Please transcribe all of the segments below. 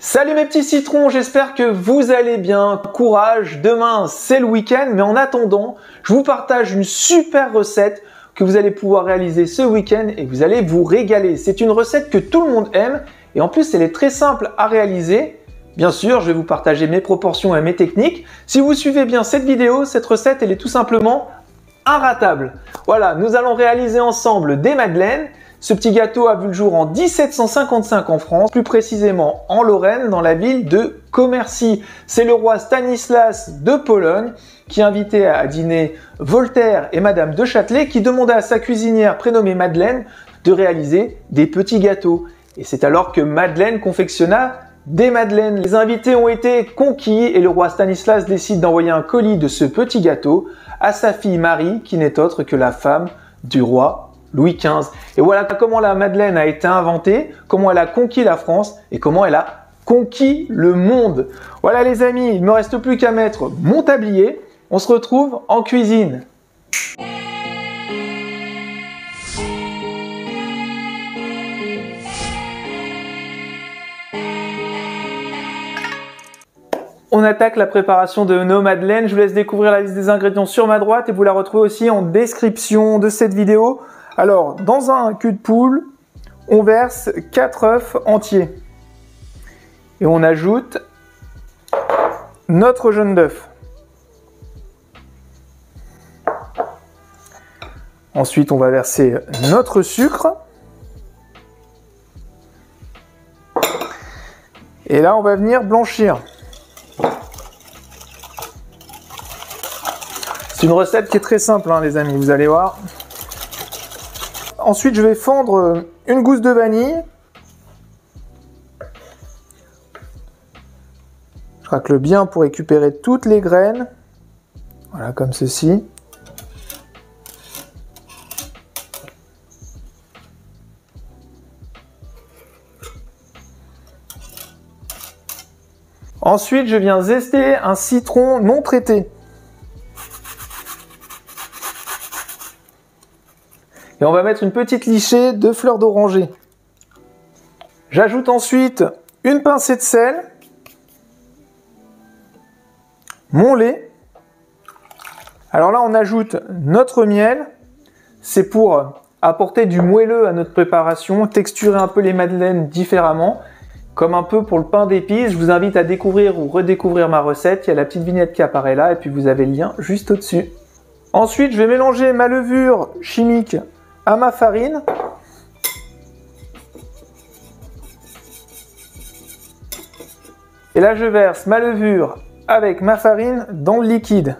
Salut mes petits citrons, j'espère que vous allez bien. Courage, demain c'est le week-end, mais en attendant, je vous partage une super recette que vous allez pouvoir réaliser ce week-end et vous allez vous régaler. C'est une recette que tout le monde aime et en plus elle est très simple à réaliser. Bien sûr, je vais vous partager mes proportions et mes techniques. Si vous suivez bien cette vidéo, cette recette elle est tout simplement inratable. Voilà, nous allons réaliser ensemble des madeleines. Ce petit gâteau a vu le jour en 1755 en France, plus précisément en Lorraine, dans la ville de Commercy. C'est le roi Stanislas de Pologne qui invitait à dîner Voltaire et Madame de Châtelet, qui demanda à sa cuisinière prénommée Madeleine de réaliser des petits gâteaux. Et c'est alors que Madeleine confectionna des madeleines. Les invités ont été conquis et le roi Stanislas décide d'envoyer un colis de ce petit gâteau à sa fille Marie, qui n'est autre que la femme du roi Louis XV. Et voilà comment la madeleine a été inventée, comment elle a conquis la France et comment elle a conquis le monde. Voilà les amis, il ne me reste plus qu'à mettre mon tablier. On se retrouve en cuisine. On attaque la préparation de nos madeleines. Je vous laisse découvrir la liste des ingrédients sur ma droite et vous la retrouvez aussi en description de cette vidéo. Alors, dans un cul de poule, on verse 4 œufs entiers. Et on ajoute notre jaune d'œuf. Ensuite, on va verser notre sucre. Et là, on va venir blanchir. C'est une recette qui est très simple, hein, les amis, vous allez voir. Ensuite, je vais fondre une gousse de vanille. Je racle bien pour récupérer toutes les graines. Voilà, comme ceci. Ensuite, je viens zester un citron non traité. Et on va mettre une petite lichée de fleurs d'oranger. J'ajoute ensuite une pincée de sel, mon lait. Alors là, on ajoute notre miel. C'est pour apporter du moelleux à notre préparation, texturer un peu les madeleines différemment, comme un peu pour le pain d'épices. Je vous invite à découvrir ou redécouvrir ma recette. Il y a la petite vignette qui apparaît là et puis vous avez le lien juste au-dessus. Ensuite, je vais mélanger ma levure chimique à ma farine. Et là, je verse ma levure avec ma farine dans le liquide.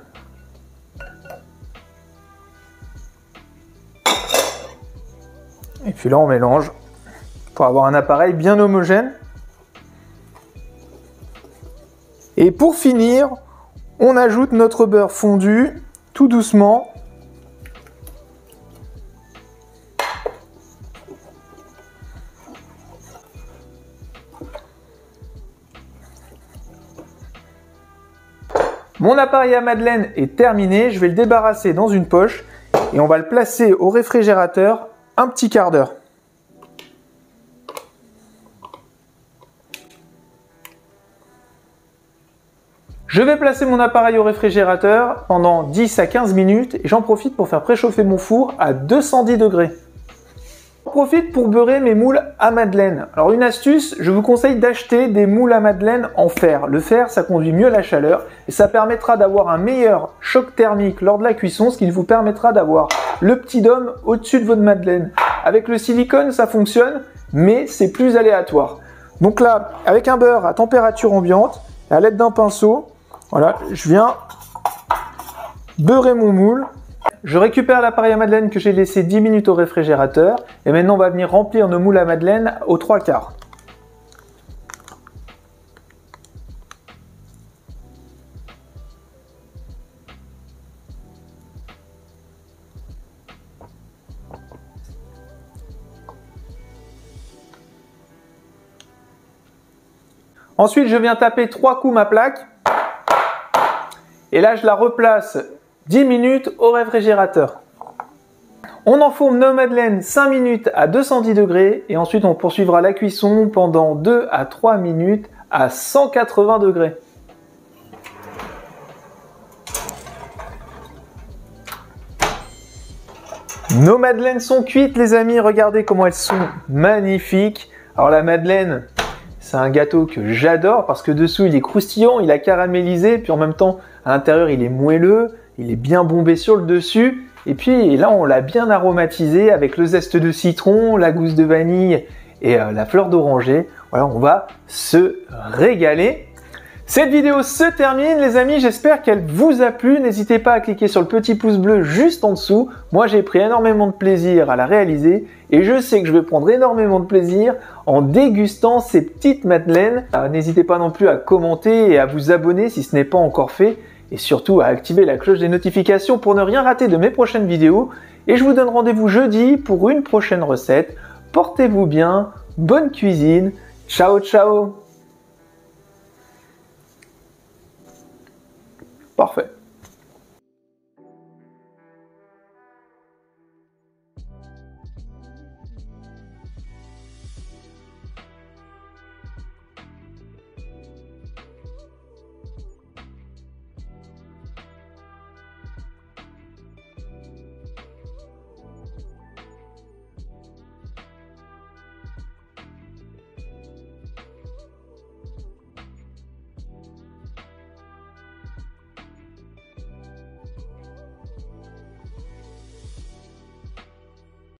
Et puis là, on mélange pour avoir un appareil bien homogène. Et pour finir, on ajoute notre beurre fondu tout doucement. Mon appareil à madeleine est terminé, je vais le débarrasser dans une poche et on va le placer au réfrigérateur un petit quart d'heure. Je vais placer mon appareil au réfrigérateur pendant 10 à 15 minutes et j'en profite pour faire préchauffer mon four à 210 degrés. J'en profite pour beurrer mes moules à madeleine. Alors une astuce, je vous conseille d'acheter des moules à madeleine en fer. Le fer, ça conduit mieux la chaleur et ça permettra d'avoir un meilleur choc thermique lors de la cuisson, ce qui vous permettra d'avoir le petit dôme au-dessus de votre madeleine. Avec le silicone, ça fonctionne, mais c'est plus aléatoire. Donc là, avec un beurre à température ambiante, à l'aide d'un pinceau, voilà, je viens beurrer mon moule. Je récupère l'appareil à madeleine que j'ai laissé 10 minutes au réfrigérateur et maintenant on va venir remplir nos moules à madeleine aux 3/4. Ensuite, je viens taper 3 coups ma plaque et là je la replace 10 minutes au réfrigérateur. On enfourne nos madeleines 5 minutes à 210 degrés et ensuite on poursuivra la cuisson pendant 2 à 3 minutes à 180 degrés. Nos madeleines sont cuites les amis, regardez comment elles sont magnifiques. Alors la madeleine, c'est un gâteau que j'adore parce que dessous il est croustillant, il a caramélisé, puis en même temps à l'intérieur il est moelleux, il est bien bombé sur le dessus. Et puis là on l'a bien aromatisé avec le zeste de citron, la gousse de vanille et la fleur d'oranger. Voilà, on va se régaler. Cette vidéo se termine les amis, j'espère qu'elle vous a plu. N'hésitez pas à cliquer sur le petit pouce bleu juste en dessous. Moi j'ai pris énormément de plaisir à la réaliser et je sais que je vais prendre énormément de plaisir en dégustant ces petites madeleines. N'hésitez pas non plus à commenter et à vous abonner si ce n'est pas encore fait et surtout à activer la cloche des notifications pour ne rien rater de mes prochaines vidéos. Et je vous donne rendez-vous jeudi pour une prochaine recette. Portez-vous bien, bonne cuisine, ciao ciao. Parfait.